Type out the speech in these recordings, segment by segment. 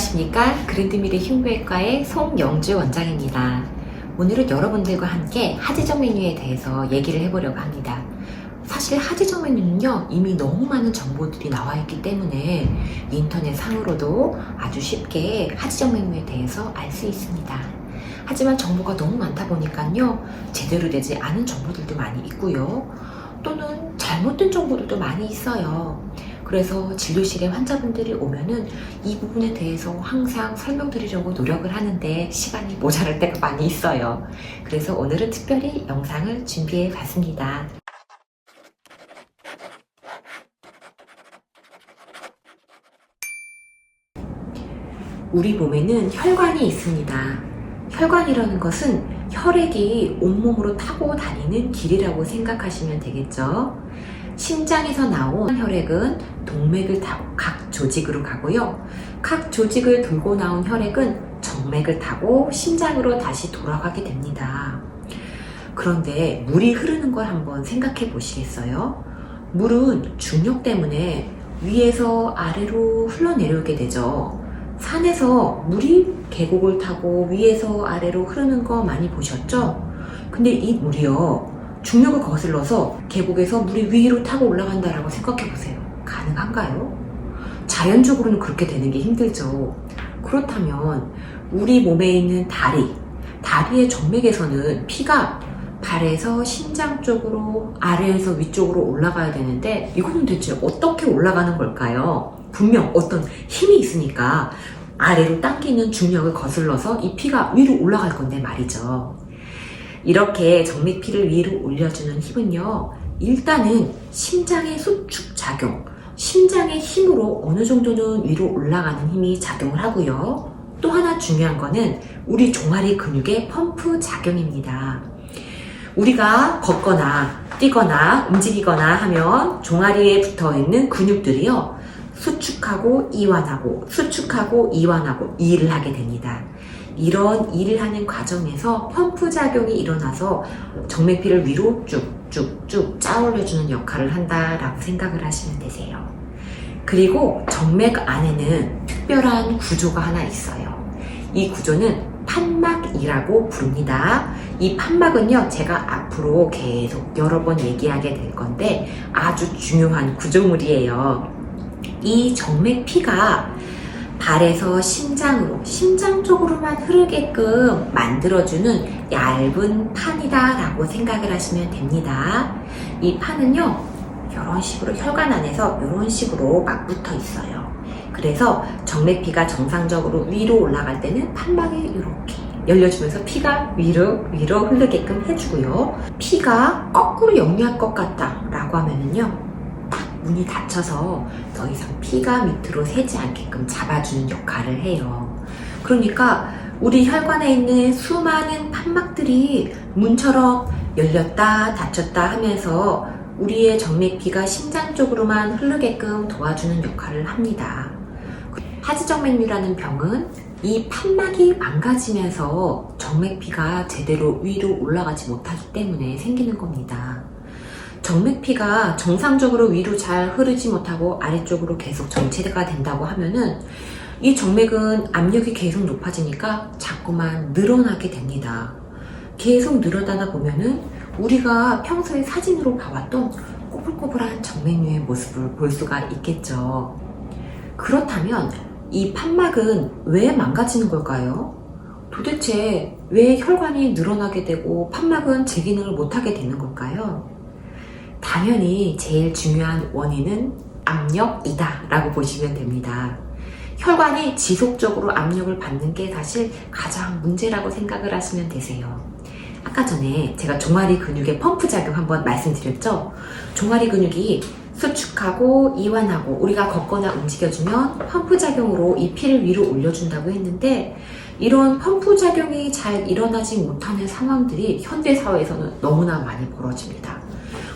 안녕하십니까. 그랜드미래 흉부외과의 송영주 원장입니다. 오늘은 여러분들과 함께 하지정 메뉴에 대해서 얘기를 해보려고 합니다. 사실 하지정 메뉴는요, 이미 너무 많은 정보들이 나와 있기 때문에 인터넷 상으로도 아주 쉽게 하지정 메뉴에 대해서 알 수 있습니다. 하지만 정보가 너무 많다 보니까요, 제대로 되지 않은 정보들도 많이 있고요, 또는 잘못된 정보들도 많이 있어요. 그래서 진료실에 환자분들이 오면은 이 부분에 대해서 항상 설명드리려고 노력을 하는데 시간이 모자랄 때가 많이 있어요. 그래서 오늘은 특별히 영상을 준비해 봤습니다. 우리 몸에는 혈관이 있습니다. 혈관이라는 것은 혈액이 온몸으로 타고 다니는 길이라고 생각하시면 되겠죠. 심장에서 나온 혈액은 동맥을 타고 각 조직으로 가고요. 각 조직을 돌고 나온 혈액은 정맥을 타고 심장으로 다시 돌아가게 됩니다. 그런데 물이 흐르는 걸 한번 생각해 보시겠어요? 물은 중력 때문에 위에서 아래로 흘러내려오게 되죠. 산에서 물이 계곡을 타고 위에서 아래로 흐르는 거 많이 보셨죠? 근데 이 물이요, 중력을 거슬러서 계곡에서 물이 위로 타고 올라간다라고 생각해 보세요. 가능한가요? 자연적으로는 그렇게 되는 게 힘들죠. 그렇다면 우리 몸에 있는 다리의 정맥에서는 피가 발에서 심장 쪽으로, 아래에서 위쪽으로 올라가야 되는데 이거는 대체 어떻게 올라가는 걸까요? 분명 어떤 힘이 있으니까 아래로 당기는 중력을 거슬러서 이 피가 위로 올라갈 건데 말이죠. 이렇게 정맥피를 위로 올려주는 힘은요, 일단은 심장의 수축작용, 심장의 힘으로 어느 정도는 위로 올라가는 힘이 작용을 하고요. 또 하나 중요한 거는 우리 종아리 근육의 펌프 작용입니다. 우리가 걷거나 뛰거나 움직이거나 하면 종아리에 붙어있는 근육들이요, 수축하고 이완하고 수축하고 이완하고 일을 하게 됩니다. 이런 일을 하는 과정에서 펌프 작용이 일어나서 정맥피를 위로 쭉쭉쭉 짜올려주는 역할을 한다라고 생각을 하시면 되세요. 그리고 정맥 안에는 특별한 구조가 하나 있어요. 이 구조는 판막이라고 부릅니다. 이 판막은요, 제가 앞으로 계속 여러 번 얘기하게 될 건데 아주 중요한 구조물이에요. 이 정맥피가 발에서 심장 쪽으로만 흐르게끔 만들어주는 얇은 판이다 라고 생각을 하시면 됩니다. 이 판은요, 이런 식으로 혈관 안에서 이런 식으로 막 붙어 있어요. 그래서 정맥피가 정상적으로 위로 올라갈 때는 판막이 이렇게 열려주면서 피가 위로 흐르게끔 해주고요. 피가 거꾸로 역류할 것 같다 라고 하면은요, 문이 닫혀서 더 이상 피가 밑으로 새지 않게끔 잡아주는 역할을 해요. 그러니까 우리 혈관에 있는 수많은 판막들이 문처럼 열렸다 닫혔다 하면서 우리의 정맥피가 심장 쪽으로만 흐르게끔 도와주는 역할을 합니다. 하지정맥류라는 병은 이 판막이 망가지면서 정맥피가 제대로 위로 올라가지 못하기 때문에 생기는 겁니다. 정맥피가 정상적으로 위로 잘 흐르지 못하고 아래쪽으로 계속 정체가 된다고 하면은 이 정맥은 압력이 계속 높아지니까 자꾸만 늘어나게 됩니다. 계속 늘어나다 보면은 우리가 평소에 사진으로 봐왔던 꼬불꼬불한 정맥류의 모습을 볼 수가 있겠죠. 그렇다면 이 판막은 왜 망가지는 걸까요? 도대체 왜 혈관이 늘어나게 되고 판막은 제 기능을 못하게 되는 걸까요? 당연히 제일 중요한 원인은 압력이다 라고 보시면 됩니다. 혈관이 지속적으로 압력을 받는 게 사실 가장 문제라고 생각을 하시면 되세요. 아까 전에 제가 종아리 근육의 펌프 작용 한번 말씀드렸죠? 종아리 근육이 수축하고 이완하고 우리가 걷거나 움직여주면 펌프 작용으로 이 피를 위로 올려준다고 했는데, 이런 펌프 작용이 잘 일어나지 못하는 상황들이 현대사회에서는 너무나 많이 벌어집니다.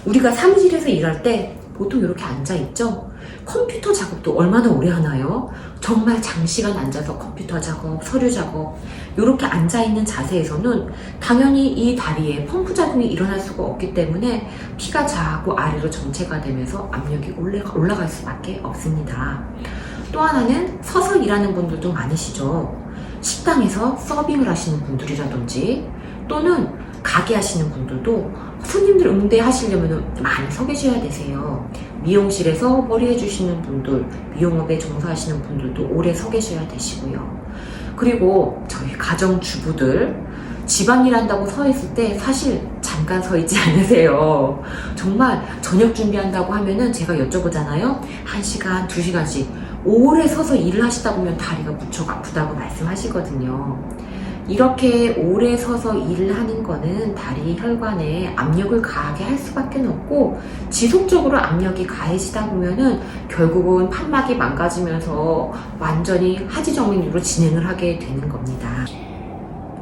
우리가 사무실에서 일할 때 보통 이렇게 앉아있죠? 컴퓨터 작업도 얼마나 오래 하나요? 정말 장시간 앉아서 컴퓨터 작업, 서류 작업, 이렇게 앉아있는 자세에서는 당연히 이 다리에 펌프 작용이 일어날 수가 없기 때문에 피가 자꾸 아래로 정체가 되면서 압력이 올라갈 수밖에 없습니다. 또 하나는 서서 일하는 분들도 많으시죠. 식당에서 서빙을 하시는 분들이라든지 또는 가게 하시는 분들도 손님들 응대하시려면 많이 서 계셔야 되세요. 미용실에서 머리 해주시는 분들, 미용업에 종사하시는 분들도 오래 서 계셔야 되시고요. 그리고 저희 가정주부들 집안일 한다고 서 있을 때 사실 잠깐 서 있지 않으세요. 정말 저녁 준비한다고 하면은 제가 여쭤보잖아요. 1시간, 2시간씩 오래 서서 일을 하시다 보면 다리가 무척 아프다고 말씀하시거든요. 이렇게 오래 서서 일을 하는 거는 다리 혈관에 압력을 가하게 할 수밖에 없고, 지속적으로 압력이 가해지다 보면은 결국은 판막이 망가지면서 완전히 하지정맥류로 진행을 하게 되는 겁니다.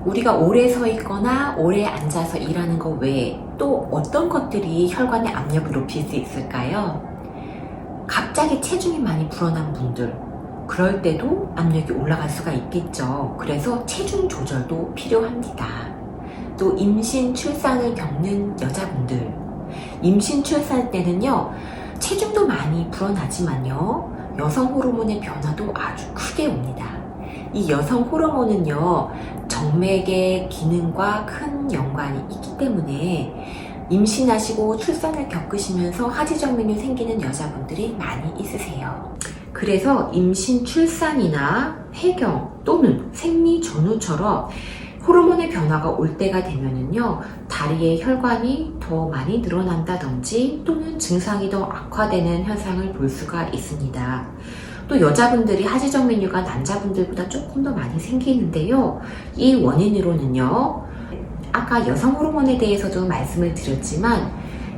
우리가 오래 서 있거나 오래 앉아서 일하는 것 외에 또 어떤 것들이 혈관의 압력을 높일 수 있을까요? 갑자기 체중이 많이 불어난 분들, 그럴 때도 압력이 올라갈 수가 있겠죠. 그래서 체중 조절도 필요합니다. 또 임신, 출산을 겪는 여자분들, 임신, 출산 때는요, 체중도 많이 불어나지만요, 여성 호르몬의 변화도 아주 크게 옵니다. 이 여성 호르몬은요, 정맥의 기능과 큰 연관이 있기 때문에 임신하시고 출산을 겪으시면서 하지정맥류 생기는 여자분들이 많이 있으세요. 그래서 임신, 출산이나 폐경 또는 생리 전후처럼 호르몬의 변화가 올 때가 되면은요, 다리의 혈관이 더 많이 늘어난다든지 또는 증상이 더 악화되는 현상을 볼 수가 있습니다. 또 여자분들이 하지정맥류가 남자분들보다 조금 더 많이 생기는데요, 이 원인으로는요, 아까 여성 호르몬에 대해서도 말씀을 드렸지만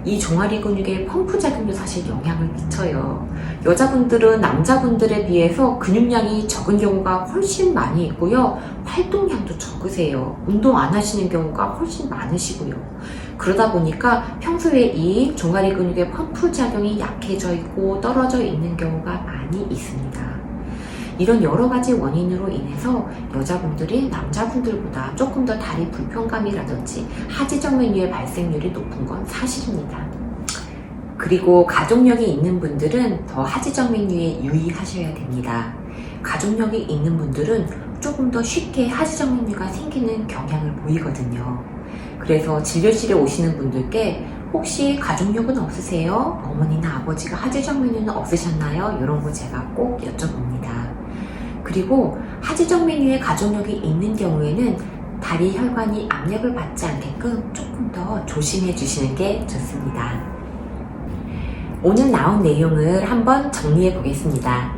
이 종아리 근육의 펌프 작용도 사실 영향을 미쳐요. 여자분들은 남자분들에 비해서 근육량이 적은 경우가 훨씬 많이 있고요, 활동량도 적으세요. 운동 안 하시는 경우가 훨씬 많으시고요. 그러다 보니까 평소에 이 종아리 근육의 펌프 작용이 약해져 있고 떨어져 있는 경우가 많이 있습니다. 이런 여러 가지 원인으로 인해서 여자분들이 남자분들보다 조금 더 다리 불편감이라든지 하지정맥류의 발생률이 높은 건 사실입니다. 그리고 가족력이 있는 분들은 더 하지정맥류에 유의하셔야 됩니다. 가족력이 있는 분들은 조금 더 쉽게 하지정맥류가 생기는 경향을 보이거든요. 그래서 진료실에 오시는 분들께 혹시 가족력은 없으세요? 어머니나 아버지가 하지정맥류는 없으셨나요? 이런 거 제가 꼭 여쭤봅니다. 그리고 하지정맥류의 가족력이 있는 경우에는 다리 혈관이 압력을 받지 않게끔 조금 더 조심해 주시는 게 좋습니다. 오늘 나온 내용을 한번 정리해 보겠습니다.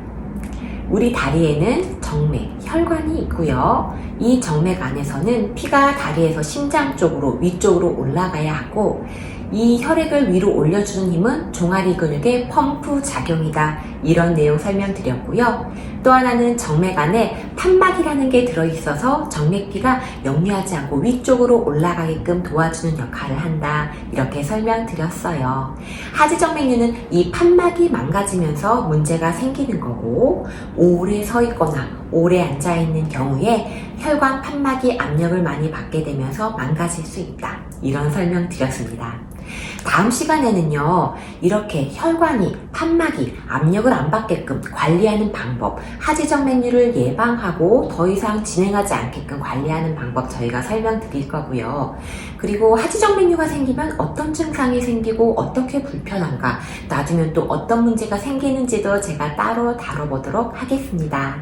우리 다리에는 정맥, 혈관이 있고요. 이 정맥 안에서는 피가 다리에서 심장 쪽으로 위쪽으로 올라가야 하고, 이 혈액을 위로 올려주는 힘은 종아리 근육의 펌프 작용이다. 이런 내용 설명드렸고요. 또 하나는 정맥 안에 판막이라는 게 들어있어서 정맥피가 역류하지 않고 위쪽으로 올라가게끔 도와주는 역할을 한다. 이렇게 설명드렸어요. 하지정맥류는 이 판막이 망가지면서 문제가 생기는 거고, 오래 서 있거나 오래 앉아 있는 경우에 혈관 판막이 압력을 많이 받게 되면서 망가질 수 있다. 이런 설명 드렸습니다. 다음 시간에는요, 이렇게 혈관이, 판막이 압력을 안 받게끔 관리하는 방법, 하지정맥류를 예방하고 더 이상 진행하지 않게끔 관리하는 방법 저희가 설명드릴 거고요. 그리고 하지정맥류가 생기면 어떤 증상이 생기고 어떻게 불편한가, 놔두면 또 어떤 문제가 생기는지도 제가 따로 다뤄보도록 하겠습니다.